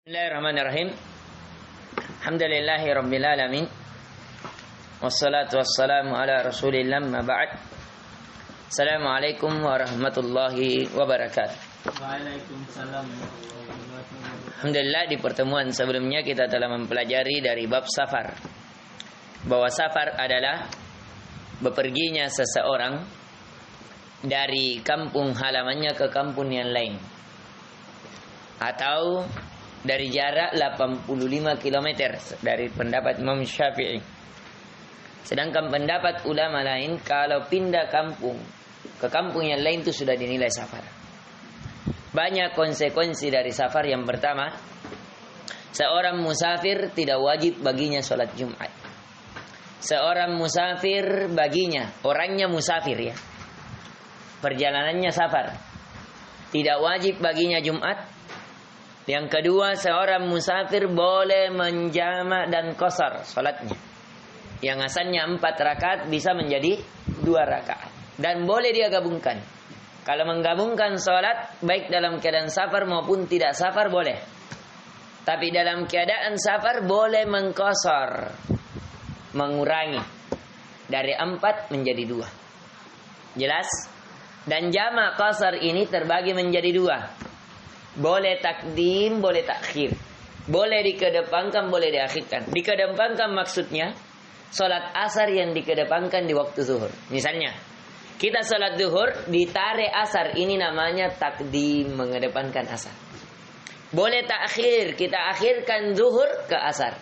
Bismillahirrahmanirrahim. Alhamdulillahi rabbil alamin. Wassalatu wassalamu ala Rasulillah ma ba'd. Assalamualaikum warahmatullahi wabarakatuh. Waalaikumsalam. Alhamdulillah, di pertemuan sebelumnya kita telah mempelajari dari bab safar, bahwa safar adalah beperginya seseorang dari kampung halamannya ke kampung yang lain, atau dari jarak 85 km dari pendapat Imam Syafi'i. Sedangkan pendapat ulama lain, kalau pindah kampung ke kampung yang lain itu sudah dinilai safar. Banyak konsekuensi dari safar. Yang pertama, seorang musafir tidak wajib baginya sholat Jumat. Seorang musafir baginya, orangnya musafir ya, perjalanannya safar, tidak wajib baginya Jumat. Yang kedua, seorang musafir boleh menjamak dan qasar salatnya. Yang asalnya 4 rakaat bisa menjadi 2 rakaat. Dan boleh dia gabungkan. Kalau menggabungkan salat baik dalam keadaan safar maupun tidak safar boleh. Tapi dalam keadaan safar boleh mengqasar, mengurangi dari 4 menjadi 2. Jelas? Dan jamak qasar ini terbagi menjadi 2. Boleh takdim, boleh takhir. Boleh dikedepankan, boleh diakhirkan. Dikedepankan maksudnya salat asar yang dikedepankan di waktu zuhur. Misalnya, kita salat zuhur ditarik asar, ini namanya takdim, mengedepankan asar. Boleh takhir, kita akhirkan zuhur ke asar.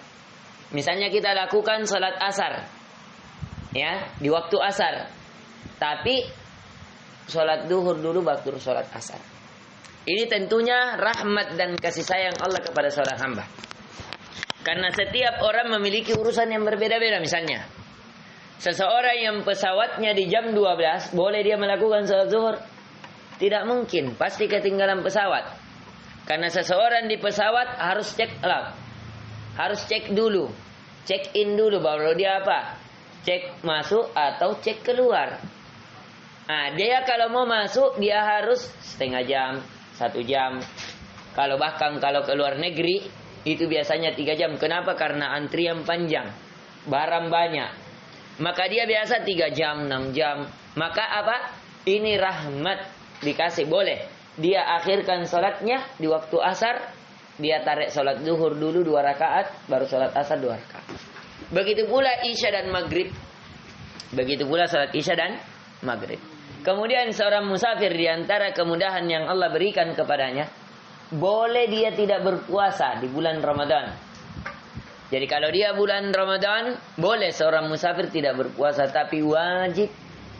Misalnya kita lakukan salat asar ya, di waktu asar. Tapi salat zuhur dulu baru salat asar. Ini tentunya rahmat dan kasih sayang Allah kepada seorang hamba. Karena setiap orang memiliki urusan yang berbeda-beda. Misalnya, seseorang yang pesawatnya di jam 12, boleh dia melakukan salat zuhur? Tidak mungkin, pasti ketinggalan pesawat. Karena seseorang di pesawat harus cek log, harus cek dulu, check in dulu, baru dia apa? Cek masuk atau cek keluar. Nah, dia kalau mau masuk dia harus setengah jam, 1 jam. Kalau ke luar negeri itu biasanya 3 jam. Kenapa? Karena antrian panjang, barang banyak. Maka dia biasa 3 jam, 6 jam. Maka apa? Ini rahmat dikasih. Boleh dia akhirkan salatnya di waktu asar. Dia tarik salat zuhur dulu 2 rakaat, baru salat asar 2 rakaat. Begitu pula isya dan maghrib. Begitu pula salat isya dan maghrib. Kemudian seorang musafir, di antara kemudahan yang Allah berikan kepadanya, boleh dia tidak berpuasa di bulan Ramadan. Jadi kalau dia bulan Ramadan, boleh seorang musafir tidak berpuasa, tapi wajib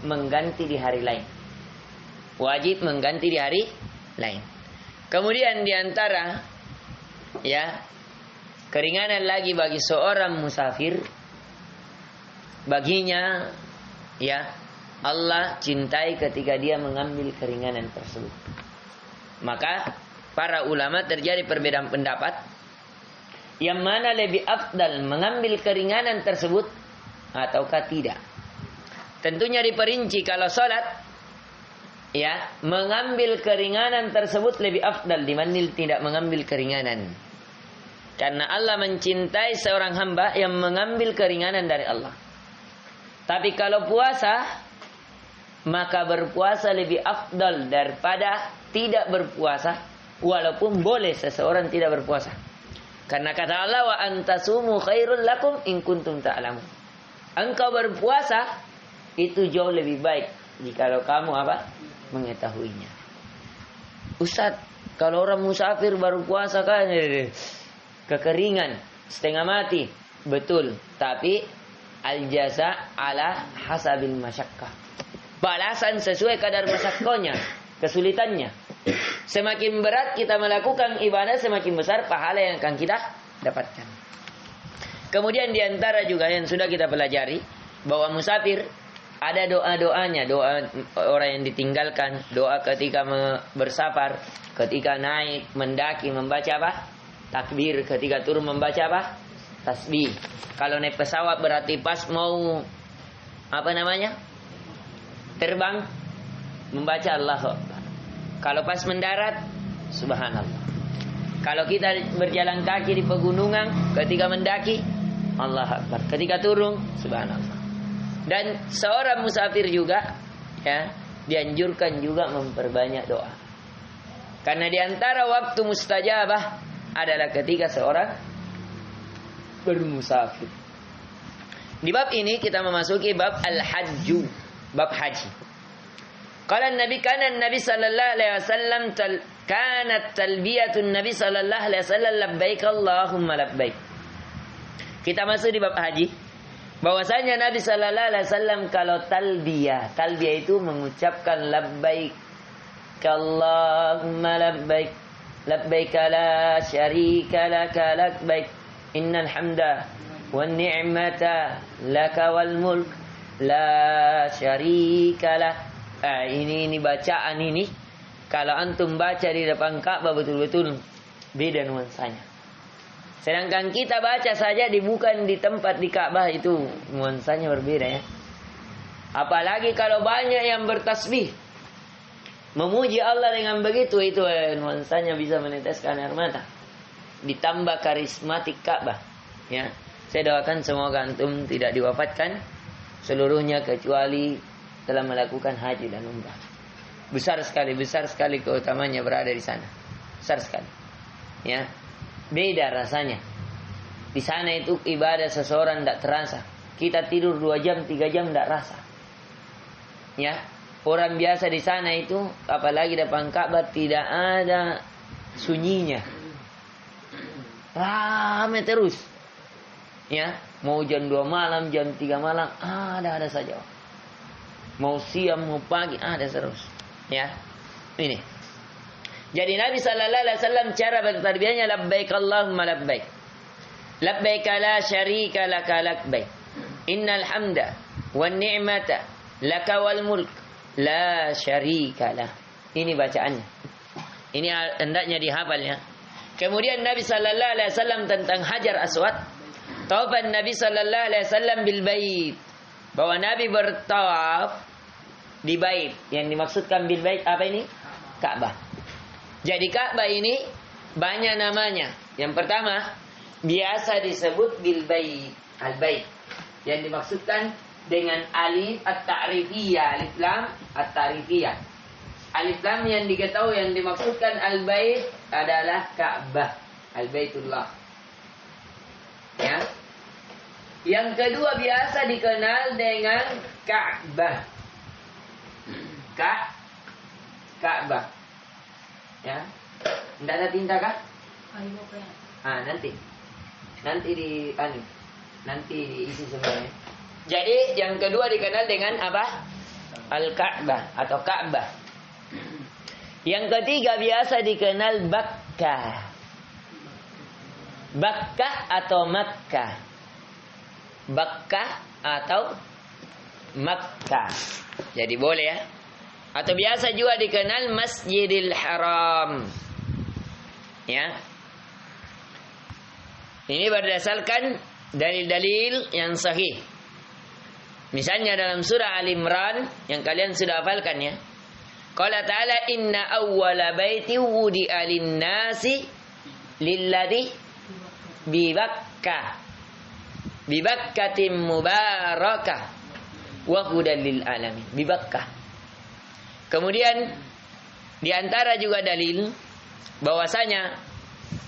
mengganti di hari lain. Wajib mengganti di hari lain. Kemudian di antara ya keringanan lagi bagi seorang musafir, baginya ya Allah cintai ketika dia mengambil keringanan tersebut. Maka para ulama terjadi perbedaan pendapat, yang mana lebih afdal, mengambil keringanan tersebut ataukah tidak. Tentunya diperinci, kalau salat ya, mengambil keringanan tersebut lebih afdal dibanding tidak mengambil keringanan. Karena Allah mencintai seorang hamba yang mengambil keringanan dari Allah. Tapi kalau puasa, maka berpuasa lebih afdal daripada tidak berpuasa, walaupun boleh seseorang tidak berpuasa. Karena kata Allah, wa antasumu khairul lakum in kuntum ta'lamun. Engkau berpuasa itu jauh lebih baik jikalau kamu apa? Mengetahuinya. Ustaz, kalau orang musafir baru puasa kan kekeringan, setengah mati. Betul, tapi al jaza ala hasabil masyaqqah. Balasan sesuai kadar masyaqqahnya, kesulitannya. Semakin berat kita melakukan ibadah, semakin besar pahala yang akan kita dapatkan. Kemudian diantara juga yang sudah kita pelajari, bahwa musafir ada doa-doanya. Doa orang yang ditinggalkan, doa ketika bersafar, ketika naik, mendaki, membaca apa? Takbir. Ketika turun membaca apa? Tasbih. Kalau naik pesawat berarti pas mau terbang, membaca Allahu Akbar. Kalau pas mendarat, subhanallah. Kalau kita berjalan kaki di pegunungan, ketika mendaki, Allah Akbar. Ketika turun, subhanallah. Dan seorang musafir juga, ya, dianjurkan juga memperbanyak doa. Karena di antara waktu mustajabah adalah ketika seorang bermusafir. Di bab ini kita memasuki bab al-hajju, bab haji. Qala Nabi sallallahu alaihi wasallam kanat talbiyatun Nabi sallallahu alaihi wasallam labbaik Allahumma labbaik. Kita masuk di bab haji. Bahwasanya Nabi sallallahu alaihi wasallam kalau talbiyah itu mengucapkan labbaik Allahumma labbaik labbaik la syarika laka labbaik innal hamda wan ni'mata laka wal mulk la syarika lak. Ini bacaan ini kalau antum baca di depan Ka'bah betul-betul beda nuansanya. Sedangkan kita baca saja bukan di tempat di Ka'bah itu nuansanya berbeda ya. Apalagi kalau banyak yang bertasbih, memuji Allah dengan begitu, itu nuansanya bisa meneteskan air mata. Ditambah karismatik Ka'bah. Ya, saya doakan semoga antum tidak diwafatkan seluruhnya kecuali telah melakukan haji dan umrah. Besar sekali keutamanya berada di sana. Besar sekali. Ya. Beda rasanya. Di sana itu ibadah seseorang tidak terasa. Kita tidur 2 jam, 3 jam tidak rasa. Ya. Orang biasa di sana itu, apalagi depan Ka'bah, tidak ada sunyinya. Ramai terus. Ya, mau jam 2 malam, jam 3 malam, ada saja. Mau siang, mau pagi, ada terus. Ya. Ini. Jadi Nabi sallallahu alaihi wasallam cara bertarbiyahnya labbaik Allahumma labbaik. Labbaik la syarika laka labbaik. Innal hamda wan ni'mata laka wal mulk la syarika lah. Ini bacaannya. Ini hendaknya dihafal ya. Kemudian Nabi sallallahu alaihi wasallam tentang Hajar Aswad. Tawafan Nabi sallallahu alaihi wasallam bil bait. Bahwa Nabi bertawaf di bait. Yang dimaksudkan bil bait apa ini? Ka'bah. Jadi Ka'bah ini banyak namanya. Yang pertama biasa disebut bil bait, al bait. Yang dimaksudkan dengan alif at-ta'rifiyah, alif lam at-ta'rifiyah. Alif lam yang diketahui yang dimaksudkan al bait adalah Ka'bah, al baitullah. Ya. Yang kedua biasa dikenal dengan Ka'bah. Ka'bah. Ya. Tidak ada tinta kah? Nanti diisi semuanya. Jadi yang kedua dikenal dengan apa? Al-Ka'bah atau Ka'bah. Yang ketiga biasa dikenal Bakkah. Bakkah atau Makkah. Bakkah atau Makkah. Jadi boleh ya. Atau biasa juga dikenal Masjidil Haram. Ya. Ini berdasarkan dalil-dalil yang sahih. Misalnya dalam surah Al-Imran yang kalian sudah hafalkan ya. Qala ta'ala inna awwala baiti wudi'a lin-nasi lilladzi bi Bakkah. Bi Bakkatin mubarakah wa hudan lil alamin. Bi Bakkah. Kemudian di antara juga dalil bahwasanya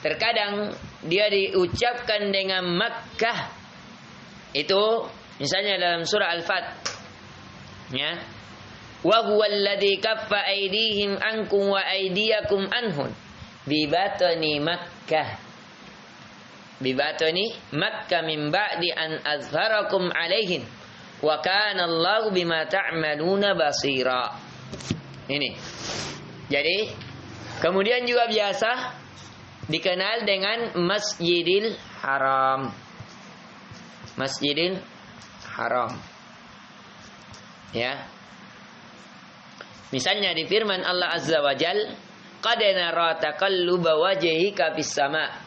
terkadang dia diucapkan dengan Makkah. Itu misalnya dalam surah Al-Fat. Ya. Wa huwal ladzi kaffa aydihim ankum wa aydiyakum anhum bi batni Makkah. Bi batni Makkah min ba'di an azharakum alaihim wa kana Allahu bima ta'maluna basira. Ini. Jadi kemudian juga biasa dikenal dengan Masjidil Haram. Masjidil Haram. Ya. Misalnya di firman Allah Azza wa Jal, qad nara taqalluba wajhika fis sama'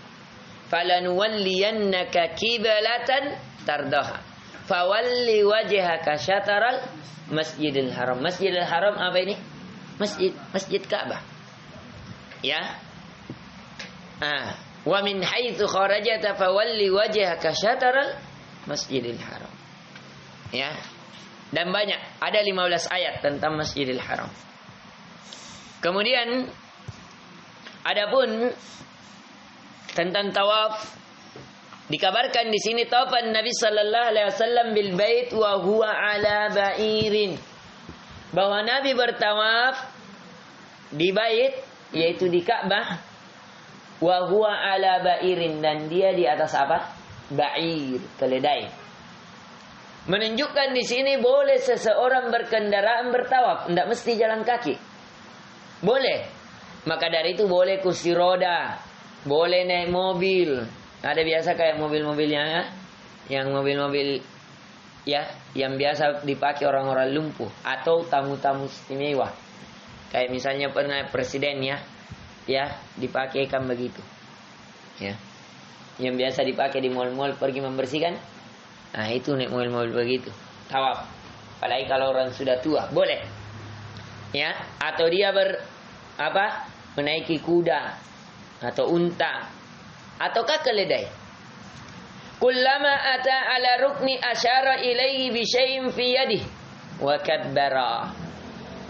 falanuwalliyannaka qiblatan tardaha fawalli wajhaka syataral Masjidil Haram. Masjidil Haram apa ini? Masjid Ka'bah. Ya. Wa min haitsu kharajta fawalli wajhaka syatral Masjidil Haram. Ya. Dan banyak, ada 15 ayat tentang Masjidil Haram. Kemudian adapun tentang tawaf, dikabarkan di sini tawafan Nabi sallallahu alaihi wasallam bil bait wa huwa ala ba'irin. Bahwa Nabi bertawaf di bait, yaitu di Ka'bah, wa huwa ala ba'irin, dan dia di atas apa? Ba'ir, keledai. Menunjukkan di sini boleh seseorang berkendaraan bertawaf, tidak mesti jalan kaki. Boleh. Maka dari itu boleh kursi roda, boleh naik mobil. Ada biasa kayak mobil-mobilnya ya, yang mobil-mobil ya, yang biasa dipakai orang-orang lumpuh atau tamu-tamu istimewa. Kayak misalnya pernah presiden ya dipakaikan begitu. Ya. Yang biasa dipakai di mal-mal pergi membersihkan. Nah, itu naik mobil-mobil begitu. Tawaf. Apalagi kalau orang sudah tua, boleh. Ya, atau dia menaiki kuda atau unta ataukah keledai. Kullama ata ala rukni asyara ilaihi bi syai'in fi yadihi wa kabbara.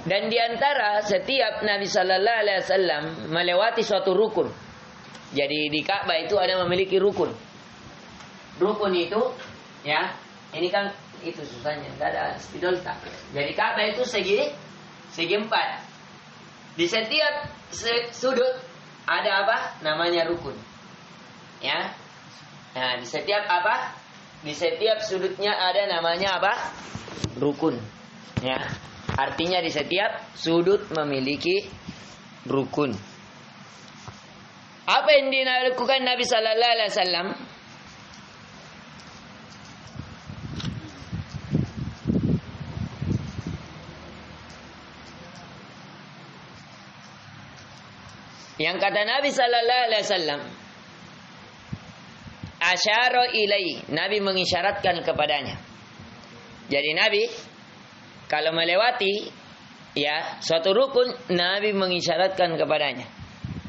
Dan di antara setiap Nabi sallallahu alaihi wasallam melewati suatu rukun. Jadi di Ka'bah itu ada memiliki rukun. Rukun itu ya, ini kan itu susahnya, enggak ada spidol tak. Jadi Ka'bah itu segi 4. Di setiap sudut ada apa? Namanya rukun. Ya. Nah, di setiap sudutnya ada namanya apa? Rukun. Ya. Artinya di setiap sudut memiliki rukun. Apa yang dilakukan Nabi sallallahu alaihi wasallam? Yang kata Nabi sallallahu alaihi wasallam, asyara ilai, Nabi mengisyaratkan kepadanya. Jadi Nabi kalau melewati ya suatu rukun, Nabi mengisyaratkan kepadanya.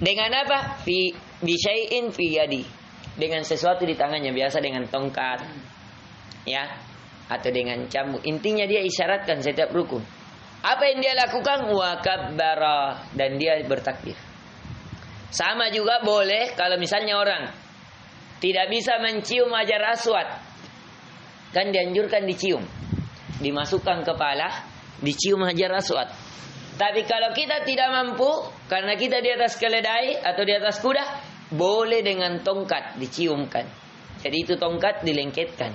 Dengan apa? Fi bisyai'in fi yadi. Dengan sesuatu di tangannya, biasa dengan tongkat. Ya, atau dengan cambuk. Intinya dia isyaratkan setiap rukun. Apa yang dia lakukan? Wa kabbara, dan dia bertakbir. Sama juga boleh kalau misalnya orang tidak bisa mencium Hajar Aswad, kan dianjurkan dicium, dimasukkan kepala, dicium Hajar Aswad. Tapi kalau kita tidak mampu, karena kita di atas keledai atau di atas kuda, boleh dengan tongkat diciumkan. Jadi itu tongkat dilengketkan.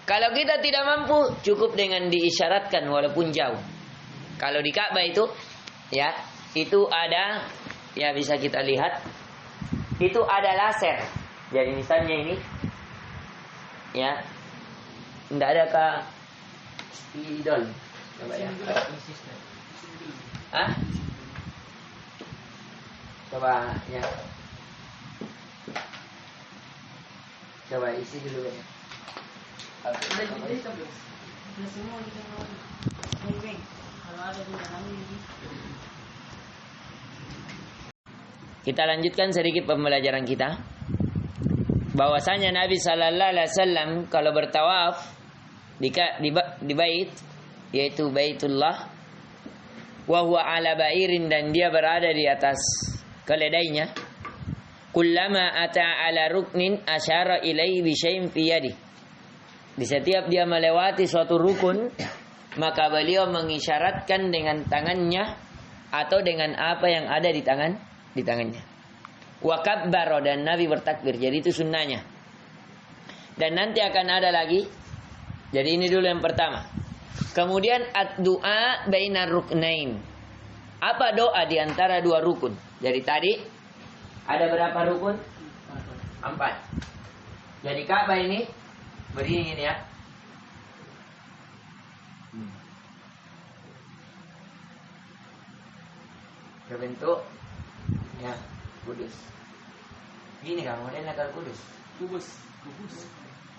Kalau kita tidak mampu, cukup dengan diisyaratkan walaupun jauh. Kalau di Ka'bah itu, ya, itu ada, ya bisa kita lihat, itu ada laser. Jadi misalnya ini, ya, tidak ada kah spidol? Coba ya. Hah? Coba ya. Coba isi dulu ya. Kita lanjutkan sedikit pembelajaran kita. Bahwasanya Nabi sallallahu alaihi wasallam kalau bertawaf di bait, yaitu Baitullah, wa huwa ala ba'irin, dan dia berada di atas keledainya, kullama ata ala ruknin asyara ilaihi bi syai'in fi yadi. Di setiap dia melewati suatu rukun, maka beliau mengisyaratkan dengan tangannya atau dengan apa yang ada di tangannya. Wa kabbara, dan Nabi bertakbir. Jadi itu sunnahnya. Dan nanti akan ada lagi. Jadi ini dulu yang pertama. Kemudian ad-du'a bainar ruknain. Apa doa di antara dua rukun? Jadi tadi ada berapa rukun? 4. Jadi Ka'bah ini berdiri ini ya. Berbentuk ya kudus. Gini kan modelnya kalau kudus. Kubus.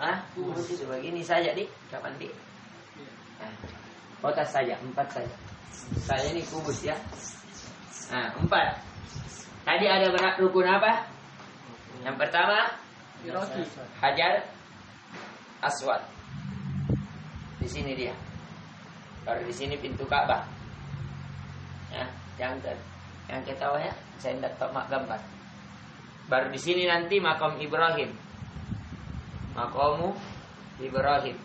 Hah? Kubus itu begini saja di kapan di? Kotak saja, 4 saja. Saya ini kubus ya. Nah, 4. Tadi ada rukun apa? Yang pertama Hajar Aswad. Di sini dia. Baru di sini pintu Ka'bah. Ya, yang ketawa ya, saya tidak tahu mak gambar. Baru di sini nanti makam Ibrahim. Makamu Ibrahim.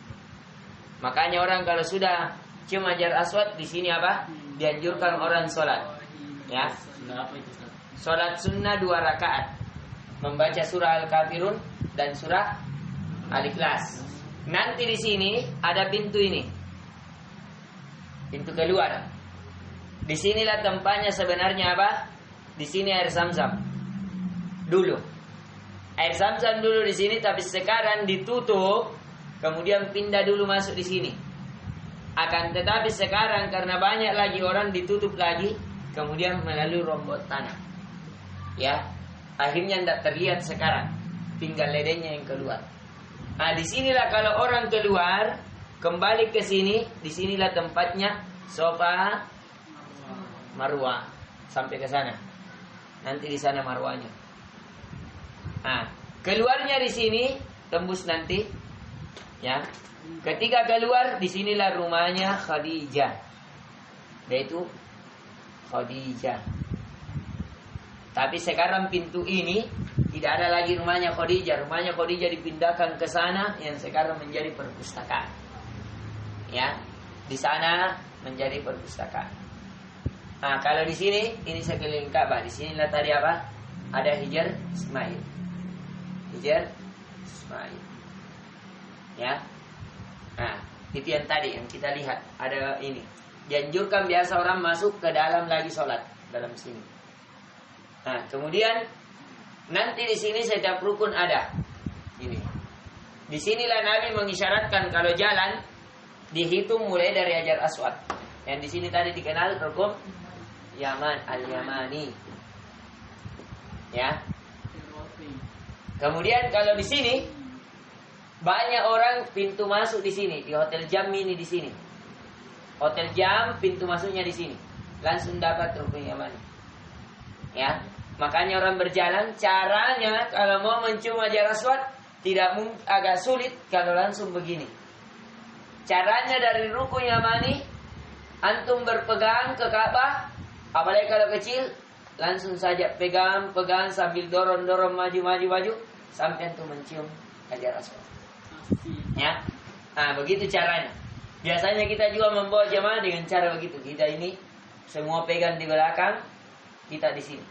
Makanya orang kalau sudah cium Hajar Aswad di sini apa? Dianjurkan orang sholat. Ya. Sholat sunnah 2 rakaat. Membaca surah Al-Kafirun dan surah Al-Ikhlas. Nanti di sini ada pintu ini. Pintu keluar. Disinilah tempatnya sebenarnya apa? Di sini air Zam-Zam. Dulu. Air Zam-Zam dulu di sini, tapi sekarang ditutup. Kemudian pindah dulu masuk di sini. Akan tetapi sekarang karena banyak lagi orang ditutup lagi. Kemudian melalui rombot tanah. Ya. Akhirnya tidak terlihat sekarang. Tinggal ledengnya yang keluar. Nah, disinilah kalau orang keluar, kembali ke sini, disinilah tempatnya Safa Marwah sampai ke sana. Nanti di sana Marwahnya. Nah, keluarnya di sini tembus nanti, ya. Ketika keluar, disinilah rumahnya Khadijah, yaitu Khadijah. Tapi sekarang pintu ini tidak ada lagi rumahnya Khadijah. Rumahnya Khadijah dipindahkan ke sana yang sekarang menjadi perpustakaan. Ya, di sana menjadi perpustakaan. Nah, kalau di sini ini sekeliling Ka'bah. Di sinilah tadi apa? Ada Hajar Ismail. Hajar Ismail. Ya. Nah, itu yang tadi yang kita lihat. Ada ini. Dianjurkan biasa orang masuk ke dalam lagi sholat dalam sini. Nah, kemudian nanti di sini setiap rukun ada. Ini. Di sinilah Nabi mengisyaratkan kalau jalan dihitung mulai dari Hajar Aswad. Yang di sini tadi dikenal rukun Yaman al-Yamani. Ya. Kemudian kalau di sini banyak orang pintu masuk di sini, di Hotel Jam ini di sini. Hotel Jam pintu masuknya di sini. Langsung dapat rukun Yamani. Ya. Makanya orang berjalan, caranya kalau mau mencium Hajar Aswad agak sulit kalau langsung begini. Caranya dari rukun Yamani, antum berpegang ke Ka'bah, apalagi kalau kecil, langsung saja pegang sambil dorong maju sampai antum mencium Hajar Aswad. Ya, nah begitu caranya. Biasanya kita juga membawa jamaah dengan cara begitu. Kita ini semua pegang di belakang, kita di sini.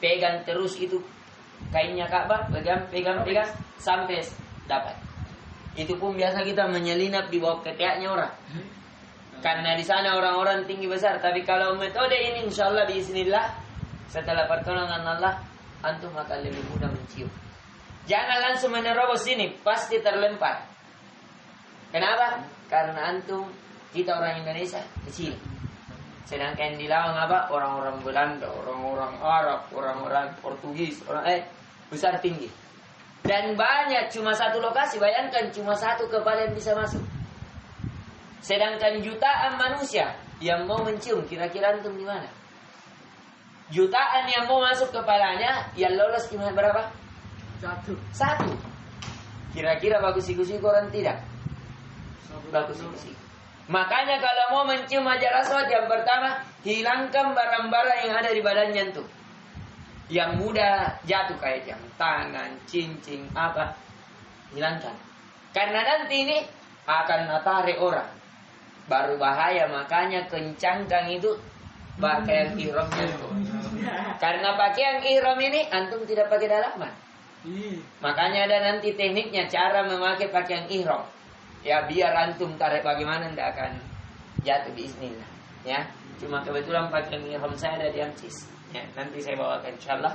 Pegang terus itu kainnya Ka'bah, pegang sampai dapat. Itu pun biasa kita menyelinap di bawah ketiaknya orang. Karena di sana orang-orang tinggi besar. Tapi kalau metode ini insyaallah biiznillah setelah pertolongan Allah antum akan lebih mudah mencium. Jangan langsung menerobos sini, pasti terlempar. Kenapa? Karena antum kita orang Indonesia kecil. Sedangkan di lawang apa? Orang-orang Belanda, orang-orang Arab, orang-orang Portugis, besar tinggi. Dan banyak, cuma satu lokasi. Bayangkan cuma satu kepala yang bisa masuk. Sedangkan jutaan manusia yang mau mencium, kira-kira antum di mana? Jutaan yang mau masuk kepalanya, yang lolos cuma berapa? Satu. Kira-kira bagus siku-siku orang tidak? Bagus siku-siku. Makanya kalau mau mencium Hajar Aswad, yang pertama hilangkan barang-barang yang ada di badannya tuh, yang mudah jatuh kayak jam tangan, cincin apa, hilangkan. Karena nanti ini akan tarik orang, baru bahaya. Makanya kencangkan itu pakaian ihramnya tuh. Karena pakaian ihram ini antum tidak pakai dalaman. Makanya ada nanti tekniknya cara memakai pakaian ihram. Ya biar antum tarik bagaimana tidak akan jatuh biiznillah. Ya, cuma kebetulan pakaian ihram saya ada di Amcis. Ya, nanti saya bawakan insyaallah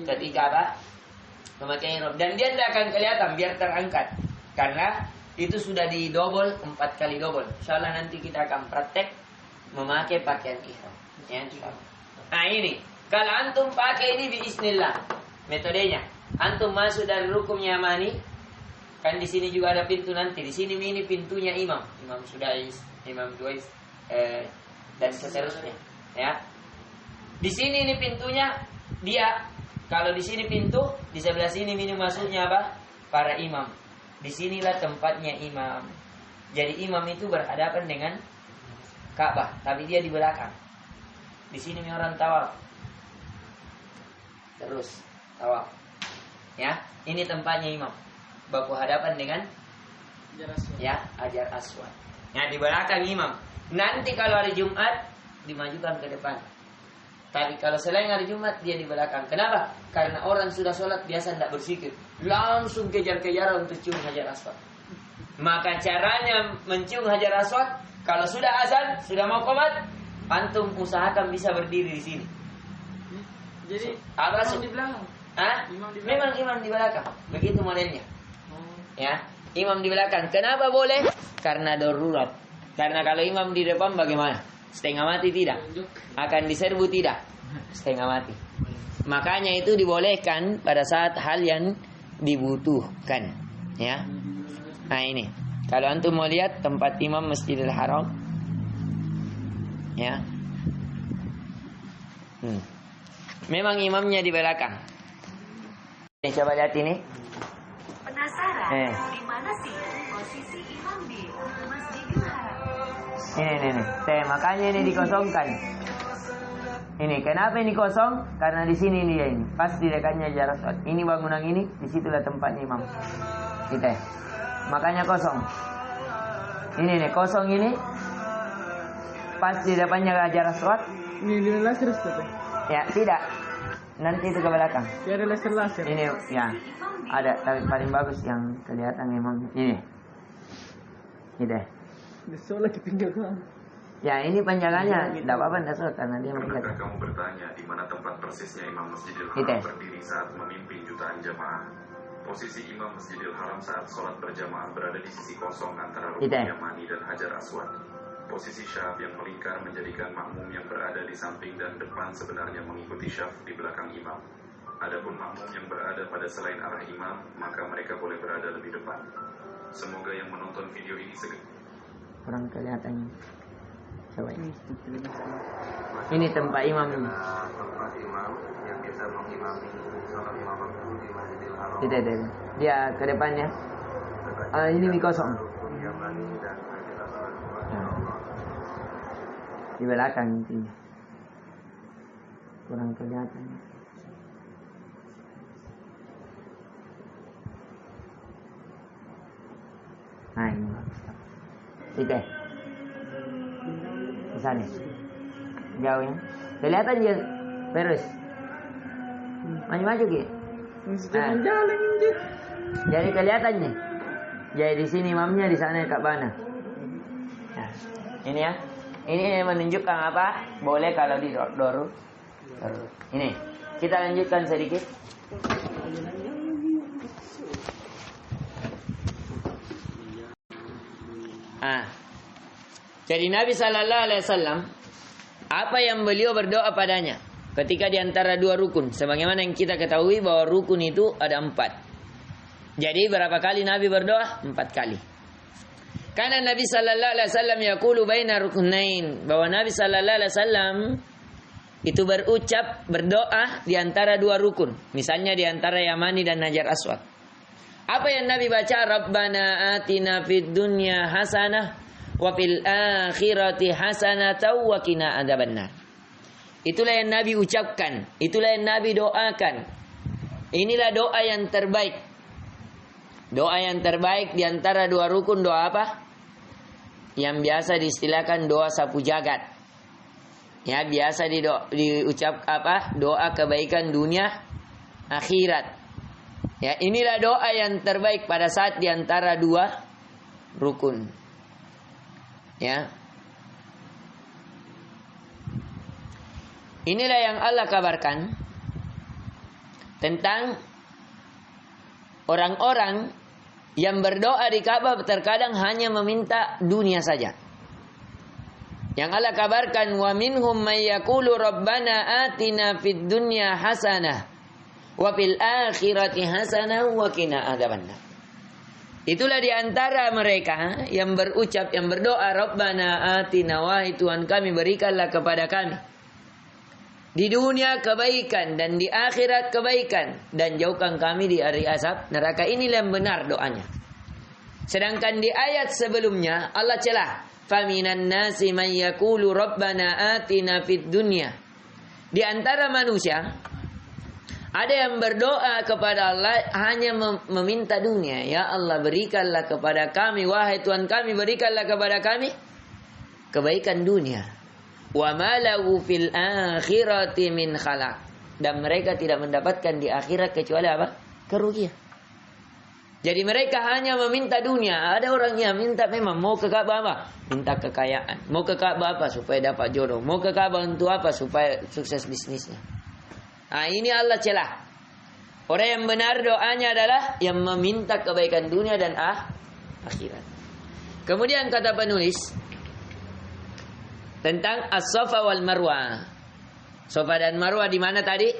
ketika apa memakai ihram, dan dia tidak akan kelihatan biar terangkat karena itu sudah di double 4 kali double. Insyaallah nanti kita akan praktek memakai pakaian ihram. Ya, insyaallah. Nah ini kalau antum pakai ini biiznillah metodenya. Antum masuk dari rukun Yamani. Kan di sini juga ada pintu nanti. Di sini ini pintunya Imam Sudais, Imam Duais, dan seterusnya. Ya. Di sini ini pintunya dia. Kalau di sini pintu, di sebelah sini pintu masuknya apa? Para imam. Disinilah tempatnya imam. Jadi imam itu berhadapan dengan Ka'bah, tapi dia di belakang. Di sini orang tawaf. Terus tawaf. Ya, ini tempatnya imam. Baku hadapan dengan Hajar Aswad. Ya, di belakang imam. Nanti kalau hari Jumat dimajukan ke depan. Tapi kalau selain hari Jumat dia di belakang. Kenapa? Karena orang sudah sholat biasa tidak berzikir, langsung kejar-kejaran untuk cium Hajar Aswad. Maka caranya mencium Hajar Aswad, kalau sudah azan, sudah mau qomat, antum usahakan bisa berdiri di sini. Jadi imam di belakang. Memang imam di belakang. Begitu modelnya. Ya, imam di belakang. Kenapa boleh? Karena darurat. Karena kalau imam di depan bagaimana? Setengah mati tidak? Akan diserbu tidak? Setengah mati. Makanya itu dibolehkan pada saat hal yang dibutuhkan. Ya. Nah ini. Kalau antum mau lihat tempat imam Masjidil Haram. Ya. Memang imamnya di belakang. Coba lihat ini. Penasaran di mana sih posisi imam di Masjidil Haram? Ini. Makanya ini dikosongkan. Ini kenapa ini kosong? Karena di sini dia ini. Pas di dekatnya Hajar Aswad. Ini bangunan ini, disitulah tempatnya imam. Kita. Makanya kosong. Ini nih kosong ini. Pas di depannya Hajar Aswad. Ini di laser Ustaz. Ya, tidak. Nanti itu ke belakang. Ya ada laser. Ini ya. Ada, tapi paling bagus yang kelihatan memang ini. Ini. Sholat di pinggir kan. Ya ini penjaganya, tidak apa-apa tidak sholat karena dia menjaga. Pernahkah kamu bertanya di mana tempat persisnya Imam Masjidil Haram berdiri saat memimpin jutaan jamaah? Posisi Imam Masjidil Haram saat sholat berjamaah berada di sisi kosong antara Rukun Yamani dan Hajar Aswad. Posisi syaf yang melingkar menjadikan makmum yang berada di samping dan depan sebenarnya mengikuti syaf di belakang imam. Adapun makmum yang berada pada selain arah imam, maka mereka boleh berada lebih depan. Semoga yang menonton video ini kurang kelihatan. Coba ini tempat imam ini. Tempat imam yang biasa mengimami sholat imam di Masjidil Haram. Tidak. Dia ke depannya. Ini kosong. Di belakang intinya. Kurang kelihatan. Nah ini bagus. Itu. Di sana. Jauh ya. Kelihatan dia terus. Maju-maju gitu. Jalan ini. Jadi kelihatannya. Jadi di sini imamnya, di sana Ka'bah. Nah, ini ya. Ini menunjukkan apa? Boleh kalau di doru. Ini. Kita lanjutkan sedikit. Jadi Nabi Sallallahu Alaihi Wasallam, apa yang beliau berdoa padanya ketika di antara dua rukun, sebagaimana yang kita ketahui bahwa rukun itu ada 4. Jadi berapa kali Nabi berdoa? 4 kali. Karena Nabi Sallallahu Alaihi Wasallam yaqulu baina ruknain, bahwa Nabi Sallallahu Alaihi Wasallam itu berucap berdoa di antara dua rukun, misalnya di antara Yamani dan Hajar Aswad. Apa yang Nabi baca? Rabbana atina fid dunya hasanah wa fil akhirati hasanatan wa qina adzabannar. Itulah yang Nabi ucapkan, itulah yang Nabi doakan. Inilah doa yang terbaik. Doa yang terbaik di antara dua rukun, doa apa? Yang biasa diistilahkan doa sapu jagat. Ya, biasa diucap apa? Doa kebaikan dunia akhirat. Ya, inilah doa yang terbaik pada saat di antara dua rukun. Ya. Inilah yang Allah kabarkan tentang orang-orang yang berdoa di Ka'bah terkadang hanya meminta dunia saja. Yang Allah kabarkan, wa minhum may yaqulu rabbana atina fid dunya hasanah wa fil akhirati hasanah wa qina adzabannar. Itulah di antara mereka yang berucap, yang berdoa, Rabbana atina, wahai Tuhan kami berikanlah kepada kami Di dunia kebaikan dan di akhirat kebaikan, dan jauhkan kami di dari azab neraka. Inilah yang benar doanya. Sedangkan di ayat sebelumnya Allah celah, faminan nasi may yaqulu rabbana atina fid dunya. Di antara manusia ada yang berdoa kepada Allah hanya meminta dunia. Ya Allah, berikanlah kepada kami, wahai Tuhan kami, berikanlah kepada kami kebaikan dunia. Wa ma lahu fil akhirati min khalaq. Dan mereka tidak mendapatkan di akhirat kecuali apa? Kerugian. Jadi mereka hanya meminta dunia. Ada orang yang minta memang mau ke Ka'bah apa? Minta kekayaan. Mau ke Ka'bah apa? Supaya dapat jodoh. Mau ke Ka'bah untuk apa? Supaya sukses bisnisnya. Nah, ini Allah celah. Orang yang benar doanya adalah yang meminta kebaikan dunia dan akhirat. Kemudian kata penulis tentang As-Safa wal Marwah. Safa dan Marwah di mana tadi?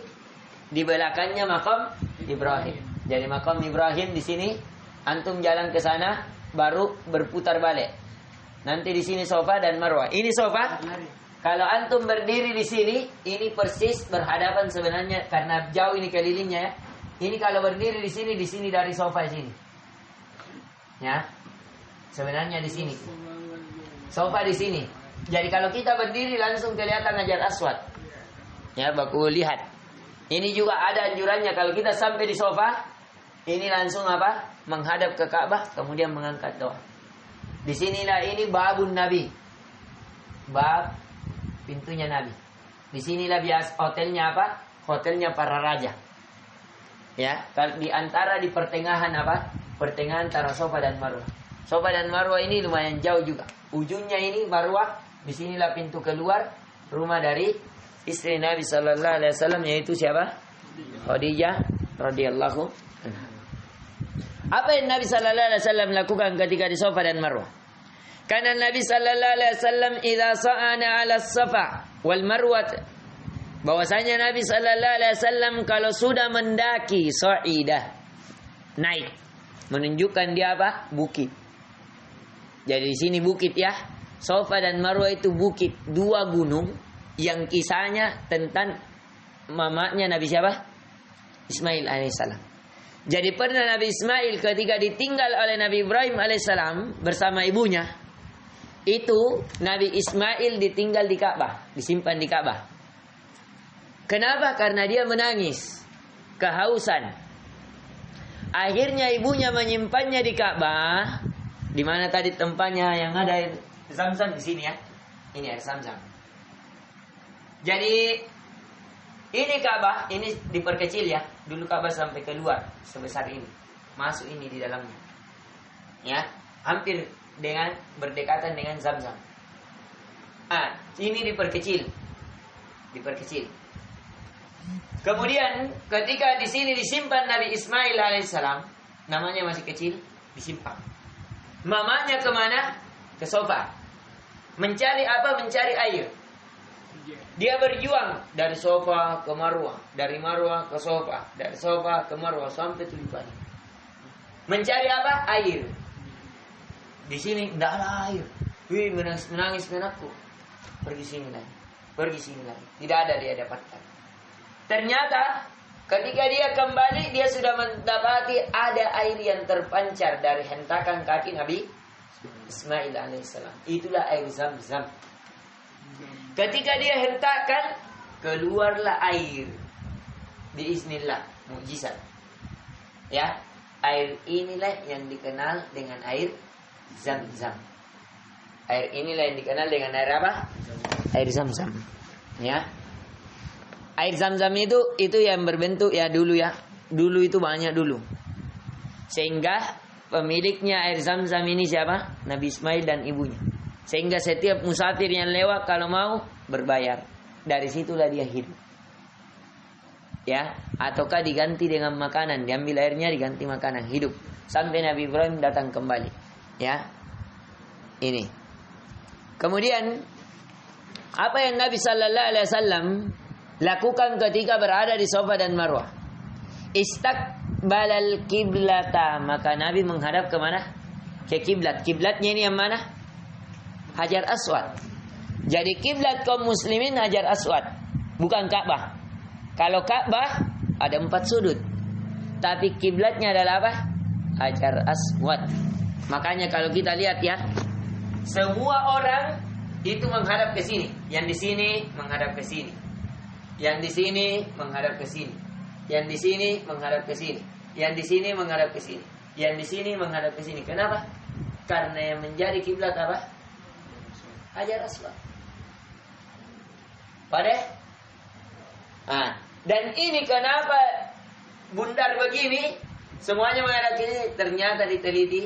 Di belakangnya makam Ibrahim. Jadi makam Ibrahim di sini, antum jalan ke sana baru berputar balik. Nanti di sini Safa dan Marwah. Ini Safa. Kalau antum berdiri di sini, ini persis berhadapan sebenarnya karena jauh ini kelilingnya ya. Ini kalau berdiri di sini dari Safa sini. Ya. Sebenarnya di sini. Safa di sini. Jadi kalau kita berdiri langsung kelihatan Hajar Aswad. Ya, baku lihat. Ini juga ada anjurannya kalau kita sampai di Safa, ini langsung apa? Menghadap ke Ka'bah, kemudian mengangkat doa. Di sinilah ini babun Nabi. Bab pintunya Nabi. Di sinilah biasa hotelnya apa? Hotelnya para raja. Ya, di antara di pertengahan apa? Pertengahan antara Safa dan Marwah. Safa dan Marwah ini lumayan jauh juga. Ujungnya ini Marwah. Di sinilah pintu keluar rumah dari istri Nabi sallallahu alaihi wasallam, yaitu siapa? Khadijah radhiyallahu anha. Apa yang Nabi sallallahu alaihi wasallam lakukan ketika di Safa dan Marwah? Karena Nabi sallallahu alaihi wasallam idza sa'ana 'ala as-Safa wal Marwah, bahwasanya Nabi sallallahu alaihi wasallam kalau sudah mendaki sa'idah, naik, menunjukkan dia apa? Bukit. Jadi di sini bukit ya. Safa dan Marwah itu bukit, dua gunung yang kisahnya tentang mamanya Nabi siapa? Ismail alaihissalam. Jadi pernah Nabi Ismail ketika ditinggal oleh Nabi Ibrahim alaihissalam bersama ibunya, itu Nabi Ismail ditinggal di Ka'bah, disimpan di Ka'bah. Kenapa? Karena dia menangis, kehausan. Akhirnya ibunya menyimpannya di Ka'bah, di mana tadi tempatnya yang ada Zam-Zam di sini ya. Ini air Zam-Zam. Jadi ini Ka'bah, ini diperkecil ya. Dulu Ka'bah sampai keluar sebesar ini. Masuk ini di dalamnya. Ya, hampir dengan berdekatan dengan Zam-Zam. Ini diperkecil. Diperkecil. Kemudian ketika di sini disimpan Nabi Ismail alaihissalam, namanya masih kecil, disimpan. Mamanya kemana? Ke Safa. Mencari apa? Mencari air. Dia berjuang dari Safa ke Marwah, dari Marwah ke Safa, dari Safa ke Marwah sampai 7 kali. Mencari apa? Air. Di sini tidak ada air. Wih, menangis anakku. Pergi sini lagi. Pergi sini lagi. Tidak ada dia dapatkan. Ternyata ketika dia kembali, dia sudah mendapati ada air yang terpancar dari hentakan kaki Nabi Ismail alaihissalam. Itulah air Zam-Zam. Ketika dia hentakkan, keluarlah air. Biiznillah, mukjizat. Ya, air inilah yang dikenal dengan air Zam-Zam. Air inilah yang dikenal dengan air apa? Air Zam-Zam. Ya. Air Zam-Zam itu yang berbentuk ya dulu ya. Dulu itu banyak dulu. Sehingga pemiliknya air Zam-Zam ini siapa? Nabi Ismail dan ibunya. Sehingga setiap musafir yang lewat kalau mau berbayar. Dari situlah dia hidup. Ya, ataukah diganti dengan makanan, diambil airnya diganti makanan, hidup sampai Nabi Ibrahim datang kembali. Ya. Ini. Kemudian apa yang Nabi sallallahu alaihi wasallam lakukan ketika berada di Safa dan Marwah? Balal kiblata, maka Nabi menghadap ke mana? Ke kiblat. Kiblatnya ini yang mana? Hajar Aswad. Jadi kiblat kaum muslimin Hajar Aswad. bukan Ka'bah. Kalau Ka'bah ada 4 sudut, tapi kiblatnya adalah apa? Hajar Aswad. Makanya kalau kita lihat ya, semua orang itu menghadap ke sini. Yang di sini menghadap ke sini. Yang di sini menghadap ke sini. Yang di sini menghadap ke sini. Yang di sini menghadap ke sini. Yang di sini menghadap ke sini. Kenapa? Karena yang menjadi kiblat apa? Hajar Aswad. Pada? Dan ini kenapa bundar begini? Semuanya menghadap ini. Ternyata diteliti,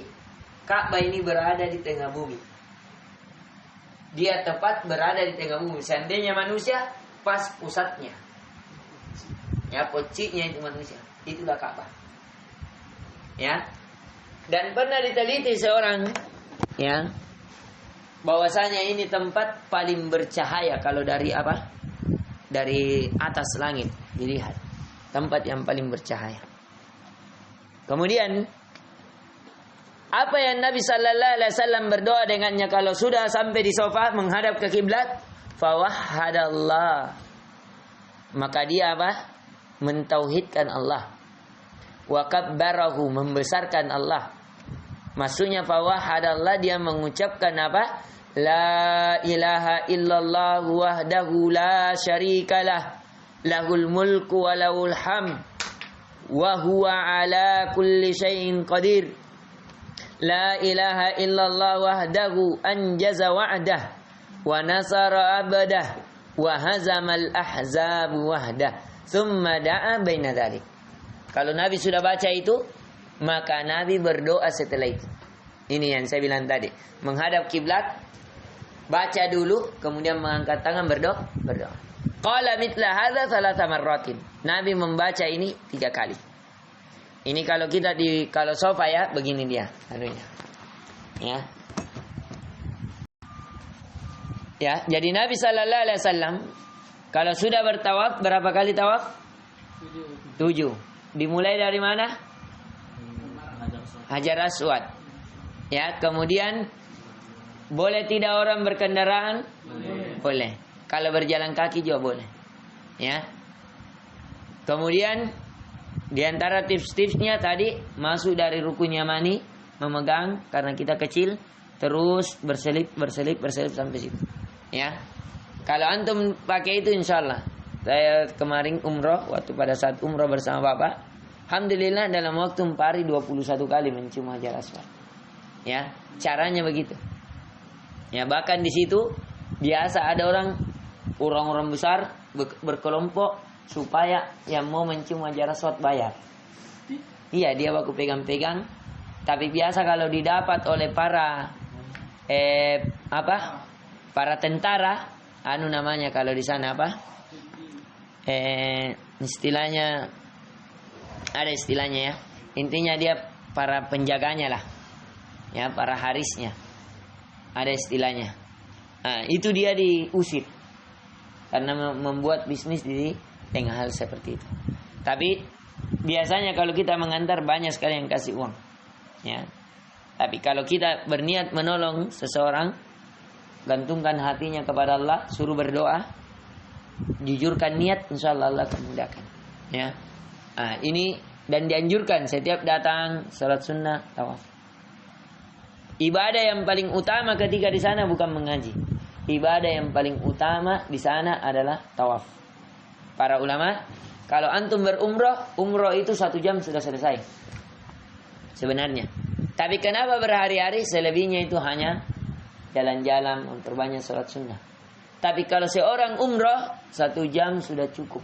Ka'bah ini berada di tengah bumi. Dia tepat berada di tengah bumi. Seandainya manusia pas pusatnya, ya, pociknya itu manusia. Itulah Ka'bah. Ya. Dan pernah diteliti seorang, ya, bahwasanya ini tempat paling bercahaya kalau dari apa? Dari atas langit dilihat. Tempat yang paling bercahaya. Kemudian apa yang Nabi sallallahu alaihi wasallam berdoa dengannya kalau sudah sampai di sofa menghadap ke kiblat? Fawahhadallah. Maka dia apa? Mentauhidkan Allah. Wa kabbarahu, membesarkan Allah. Maksudnya fawahhadallah, dia mengucapkan apa? La ilaha illallah wahdahu la syarikalah. Lahul mulku wa lahul hamd. Wa huwa ala kulli syai'in qadir. La ilaha illallah wahdahu anjaza wa'dah wa nasara abadah wa hazamal ahzab wahdah thumma da'a baina dzalik. Kalau Nabi sudah baca itu, maka Nabi berdoa setelah itu. Ini yang saya bilang tadi, menghadap kiblat, baca dulu, kemudian mengangkat tangan berdoa. Qala mithla hadza thalatha marratin. Nabi membaca ini 3 kali. Ini kalau kita kalau sofa ya, begini dia anunya. Ya. Ya, jadi Nabi sallallahu alaihi wasallam kalau sudah bertawaf, berapa kali tawaf? 7. Dimulai dari mana? Hajar Aswad. Ya, kemudian boleh tidak orang berkendaraan? Boleh. Kalau berjalan kaki juga boleh. Ya. Kemudian di antara tips-tipsnya tadi, masuk dari rukun yamani, memegang karena kita kecil, terus berselip sampai situ. Ya. Kalau antum pakai itu insyaallah. Saya kemarin umroh, waktu pada saat umroh bersama Bapak, alhamdulillah dalam waktu 4 hari 21 kali mencium Hajar Aswad. Ya, caranya begitu. Ya, bahkan di situ biasa ada orang besar berkelompok supaya yang mau mencium Hajar Aswad bayar. Iya, dia baku pegang-pegang. Tapi biasa kalau didapat oleh para para tentara, namanya kalau di sana apa? Istilahnya ada istilahnya ya. Intinya dia para penjaganya lah. Ya, para harisnya. Ada istilahnya. Nah, itu dia diusir karena membuat bisnis di tengah hal seperti itu. Tapi biasanya kalau kita mengantar banyak sekali yang kasih uang. Ya. Tapi kalau kita berniat menolong seseorang, gantungkan hatinya kepada Allah, suruh berdoa, jujurkan niat, insyaallah Allah akan mudahkan. Ya. Nah, ini dan dianjurkan setiap datang salat sunnah tawaf. Ibadah yang paling utama ketika di sana bukan mengaji. Ibadah yang paling utama di sana adalah tawaf. Para ulama, kalau antum berumroh, umroh itu 1 jam sudah selesai. Sebenarnya. Tapi kenapa berhari-hari? Selebihnya itu hanya jalan-jalan, memperbanyak salat sunnah. Tapi kalau seorang umroh, 1 jam sudah cukup.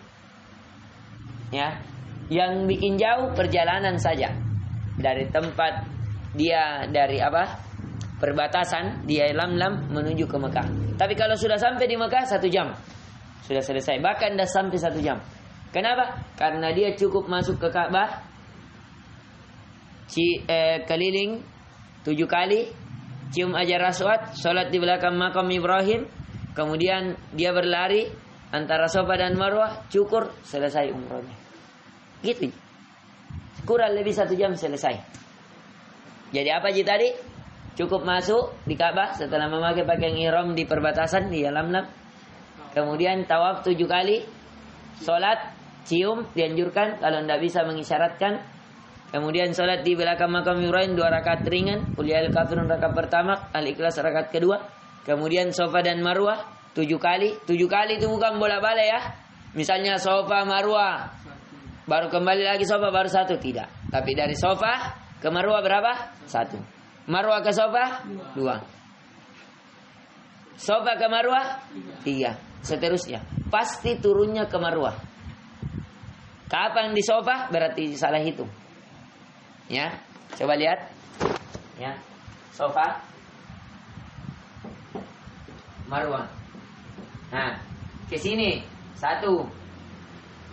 Ya. Yang bikin jauh perjalanan saja. Dari tempat dia dari perbatasan dia Lamlam menuju ke Mekah. Tapi kalau sudah sampai di Mekah 1 jam sudah selesai, bahkan dah sampai 1 jam. Kenapa? Karena dia cukup masuk ke Ka'bah, keliling 7 kali, cium Hajar Aswad, sholat di belakang makam Ibrahim, kemudian dia berlari antara Safa dan Marwah, cukur, selesai umrohnya. Gitu. Kurang lebih 1 jam selesai. Jadi apa tadi? Cukup masuk di Ka'bah setelah memakai pakaian ihram di perbatasan di Lamlam. Kemudian tawaf 7 kali. Sholat, cium, dianjurkan kalau tidak bisa mengisyaratkan. Kemudian sholat di belakang makam Ibrahim 2 rakaat ringan. Qul ya ayyuhal kafirun rakaat pertama, Al-Ikhlas rakaat kedua. Kemudian Safa dan Marwah 7 kali. 7 kali itu bukan bolak-balik ya. Misalnya Safa Marwah, baru kembali lagi Safa baru 1, tidak. Tapi dari Safa ke Marwah berapa? 1. Marwah ke Safa 2. Safa ke Marwah 3. Seterusnya. Pasti turunnya ke Marwah. Kapan di Safa berarti salah hitung. Ya, coba lihat. Ya, Safa, Marwah. Nah, ke sini 1, 2,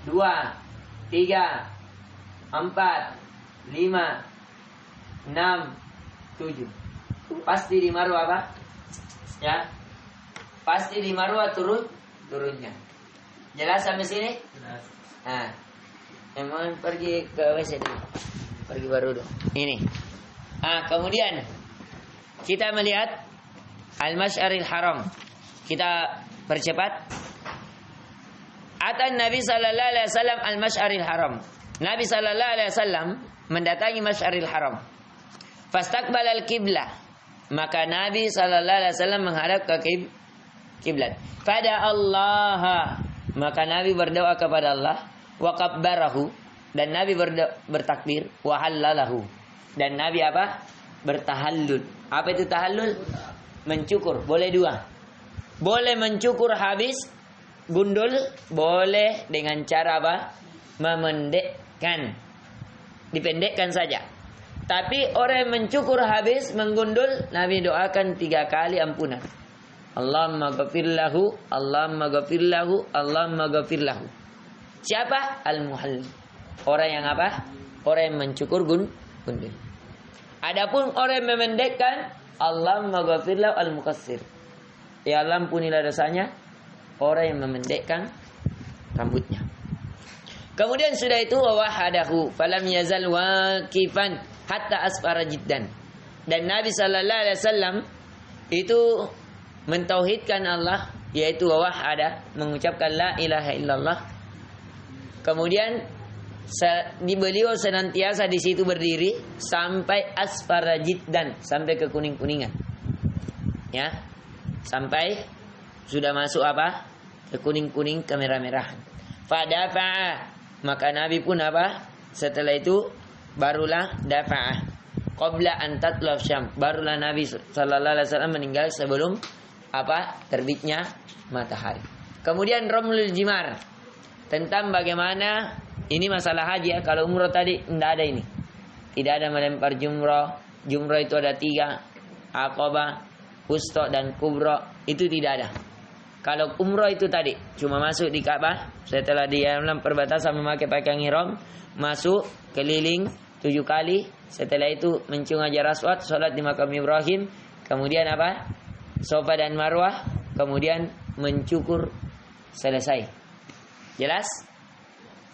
3, 4, 5, 6, 7. Pasti di Marwah apa? Ya, pasti di Marwah turunnya. Jelas sampai sini? Jelas. Nah, emang pergi ke WC dulu. Pergi baru dulu. Ini. Kemudian kita melihat Al-Masy'aril Haram. Kita percepat. Atan Nabi sallallahu alaihi wasallam Al-Masy'aril Haram. Nabi sallallahu alaihi wasallam mendatangi Masy'aril Haram. Fastaqbala al-qiblah. Maka Nabi sallallahu alaihi wasallam menghadap ke kiblat. Pada Allah, maka Nabi berdoa kepada Allah, wa kabbarahu, dan Nabi bertakbir, wa halalahu, dan Nabi apa? Bertahallul. Apa itu tahallul? Mencukur. Boleh 2. Boleh mencukur habis, gundul, boleh dengan cara apa? Memendekkan. Dipendekkan saja. Tapi orang yang mencukur habis, menggundul, Nabi doakan 3 kali ampunan. Allahumma ghafir lahu, Allahumma ghafir lahu, Allahumma ghafir lahu. Siapa? Al-muhalli. Orang yang apa? Orang yang mencukur gundul. Adapun orang yang memendekkan, Allahumma ghafir lahu al-muqassir. Ya Allah, ampunilah dosanya orang yang memendekkan rambutnya. Kemudian sudah itu wahadahu falam yazal waqifan hatta asfara jiddan. Dan Nabi sallallahu alaihi wasallam itu mentauhidkan Allah, yaitu wahada, mengucapkan la ilaha illallah. Kemudian beliau senantiasa di situ berdiri sampai asfara jiddan, sampai ke kuning-kuningan. Ya. Sampai sudah masuk apa? Ke kuning-kuning, ke merah-merahan. Fadafa'a, maka Nabi pun apa? Setelah itu barulah dafa'ah. Qabla an tatlaf syam, barulah Nabi sallallahu alaihi wasallam meninggal sebelum apa? Terbitnya matahari. Kemudian ramlul jimar, tentang bagaimana ini masalah haji ya. Kalau umroh tadi tidak ada ini. Tidak ada melempar jumroh. Jumroh itu ada 3, Aqabah, Wusta dan Kubra, itu tidak ada. Kalau umroh itu tadi cuma masuk di Ka'bah, setelah di dalam perbatasan memakai pakaian ihram, masuk keliling 7 kali, setelah itu mencium Hajar Aswad, sholat di makam Ibrahim, kemudian apa? Safa dan Marwah, kemudian mencukur, selesai. Jelas?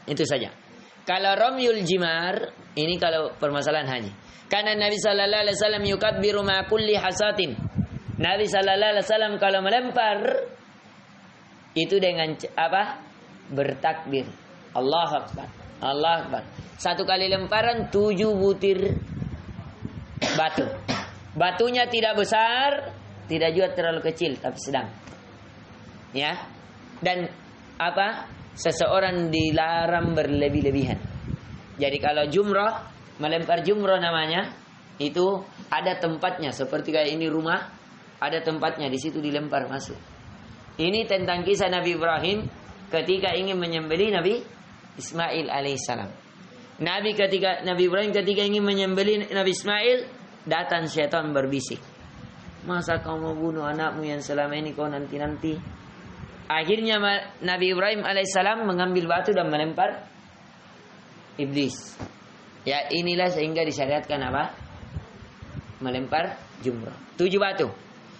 Itu saja. Kalau ramyul jimar, ini kalau permasalahan haji. Karena Nabi sallallahu alaihi wasallam yukabbiru ma kulli hasatin. Nabi sallallahu alaihi wasallam kalau melempar itu dengan apa? Bertakbir. Allahu Akbar. Allahu Akbar. 1 kali lemparan 7 butir batu. Batunya tidak besar, tidak juga terlalu kecil, tapi sedang. Ya. Dan apa? Seseorang dilarang berlebih-lebihan. Jadi kalau jumrah, melempar jumrah namanya, itu ada tempatnya. Seperti kayak ini rumah, ada tempatnya, di situ dilempar masuk. Ini tentang kisah Nabi Ibrahim ketika ingin menyembelih Nabi Ismail alaihissalam. Nabi Ibrahim ketika ingin menyembelih Nabi Ismail, datang syaitan berbisik. Masa kau mau bunuh anakmu yang selama ini kau nanti-nanti? Akhirnya Nabi Ibrahim alaihissalam mengambil batu dan melempar iblis. Ya, inilah sehingga disyariatkan apa? Melempar jumrah. 7 batu.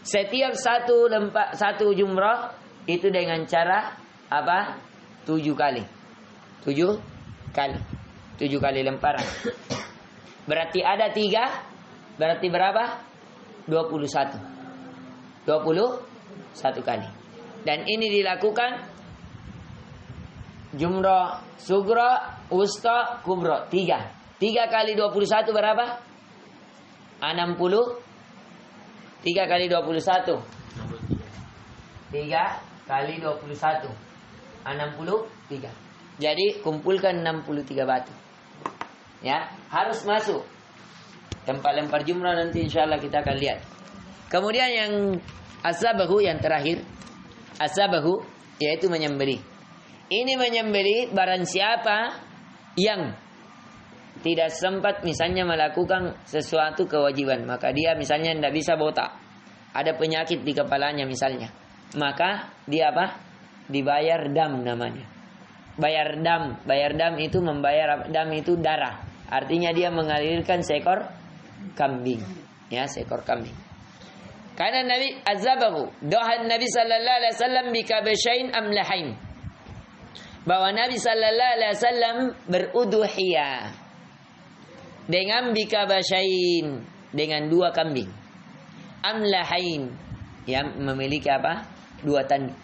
Setiap satu jumrah itu dengan cara apa? 7 kali. 7 kali. 7 kali lemparan. Berarti ada 3. Berarti berapa? 21. 21 kali. Dan ini dilakukan jumrah sugra, wusta, kubra. 3 kali 21 berapa? 60. 3 kali 21. 3 kali 21. 63. Jadi kumpulkan 63 batu. Ya, harus masuk. Tempat lempar jumrah nanti insyaallah kita akan lihat. Kemudian yang asabahu yang terakhir, asabahu yaitu menyembelih. Ini menyembelih barang siapa yang tidak sempat misalnya melakukan sesuatu kewajiban, maka dia misalnya tidak bisa botak, ada penyakit di kepalanya misalnya, maka dia apa? Dibayar dam namanya. Bayar dam itu membayar, dam itu darah. Artinya dia mengalirkan seekor kambing, ya, seekor kambing. Karena Nabi azabahu, doa Nabi sallallahu alaihi wasallam bikabashain amlahain. Bahwa Nabi sallallahu alaihi wasallam beruduhiyah dengan bikabashain, dengan 2 kambing. Amlahain, yang memiliki apa? 2 tanduk.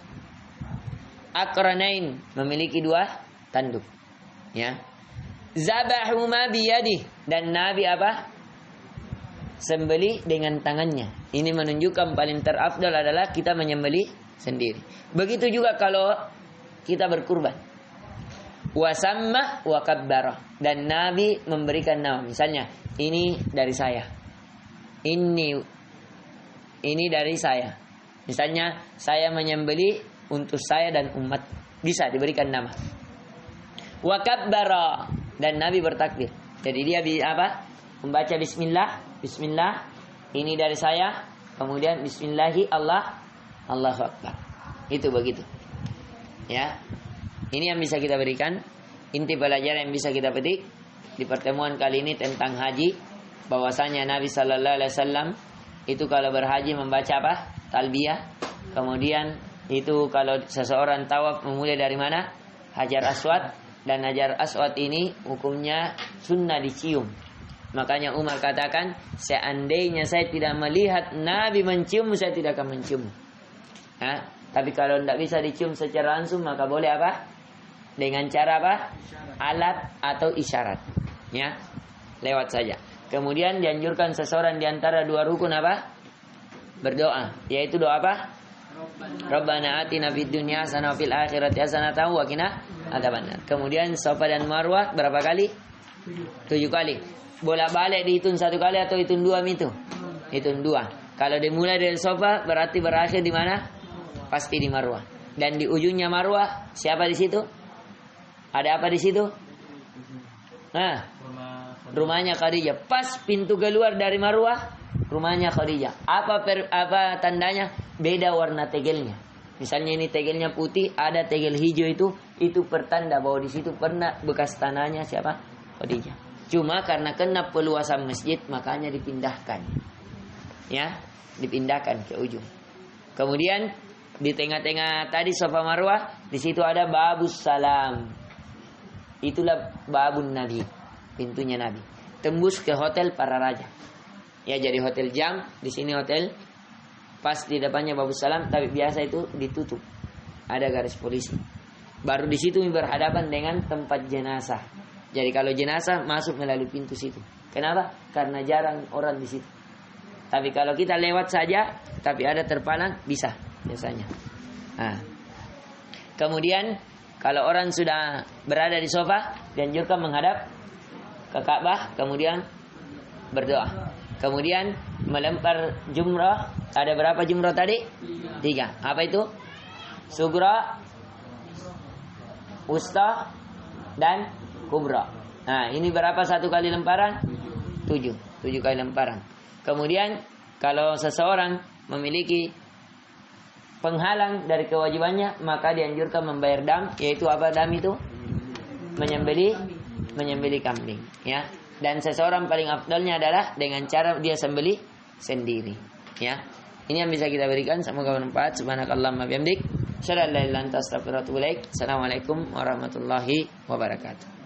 Akranain, memiliki 2 tanduk. Ya. Zabahuma biyadih, dan Nabi apa? Sembelih dengan tangannya. Ini menunjukkan paling terafdal adalah kita menyembelih sendiri. Begitu juga kalau kita berkurban. Wasamma wa kabbara, dan Nabi memberikan nama. Misalnya, ini dari saya. Ini dari saya. Misalnya, saya menyembelih untuk saya dan umat. Bisa diberikan nama. Wa kabbara, dan Nabi bertakbir. Jadi dia apa? Membaca bismillah. Bismillah, ini dari saya. Kemudian bismillahi Allahu Akbar. Itu begitu. Ya. Ini yang bisa kita berikan. Inti pelajaran yang bisa kita petik di pertemuan kali ini tentang haji. Bahwasanya Nabi sallallahu alaihi wasallam itu kalau berhaji membaca apa? Talbiyah. Kemudian itu kalau seseorang tawaf memulai dari mana? Hajar Aswad. Dan Hajar Aswad ini hukumnya sunnah dicium. Makanya Umar katakan, seandainya saya tidak melihat Nabi mencium, saya tidak akan mencium. Ha? Tapi kalau tidak bisa dicium secara langsung, maka boleh apa? Dengan cara apa? Alat atau isyarat. Ya, lewat saja. Kemudian dianjurkan seseorang di antara 2 rukun apa? Berdoa. Yaitu doa apa? Rabbana atina fid dunya hasanah wa fil akhirati hasanah wa qina adzabannar. Kemudian Safa dan Marwah berapa kali? 7 kali. Bolak-balik dihitung 1 kali atau hitung 2 itu? Hitung 2. Kalau dimulai dari Safa berarti berakhir di mana? Pasti di Marwah. Dan di ujungnya Marwah siapa di situ? Ada apa di situ? Nah, rumahnya Khadijah. Pas pintu keluar dari Marwah, rumahnya Khadijah. Apa tandanya? Beda warna tegelnya. Misalnya ini tegelnya putih, ada tegel hijau itu pertanda bahwa di situ pernah bekas tanahnya siapa? Khadijah. Cuma karena kena peluasan masjid makanya dipindahkan. Ya, dipindahkan ke ujung. Kemudian di tengah-tengah tadi Safa Marwah, di situ ada babus salam. Itulah babun Nabi, pintunya Nabi. Tembus ke hotel para raja. Ya, jadi hotel Jam, di sini hotel. Pas di depannya babus salam, tapi biasa itu ditutup. Ada garis polisi. Baru di situ berhadapan dengan tempat jenazah. Jadi kalau jenazah masuk melalui pintu situ. Kenapa? Karena jarang orang di situ. Tapi kalau kita lewat saja, tapi ada terpalang, bisa biasanya. Nah. Kemudian kalau orang sudah berada di sofa, dianjurkan menghadap ke Ka'bah, kemudian berdoa. Kemudian melempar jumrah. Ada berapa jumrah tadi? 3. Apa itu? Sugra, wusta, dan kubra. Nah, ini berapa 1 kali lemparan? 7 kali lemparan. Kemudian kalau seseorang memiliki penghalang dari kewajibannya, maka dianjurkan membayar dam. Yaitu apa dam itu? Menyembelih kambing, ya. Dan seseorang paling afdalnya adalah dengan cara dia sembelih sendiri, ya. Ini yang bisa kita berikan, semoga bermanfaat. Subhanakallahumma bihamdik, asyhadu an la ilaha illa anta astaghfiruka wa atubu ilaik. Assalamualaikum warahmatullahi wabarakatuh.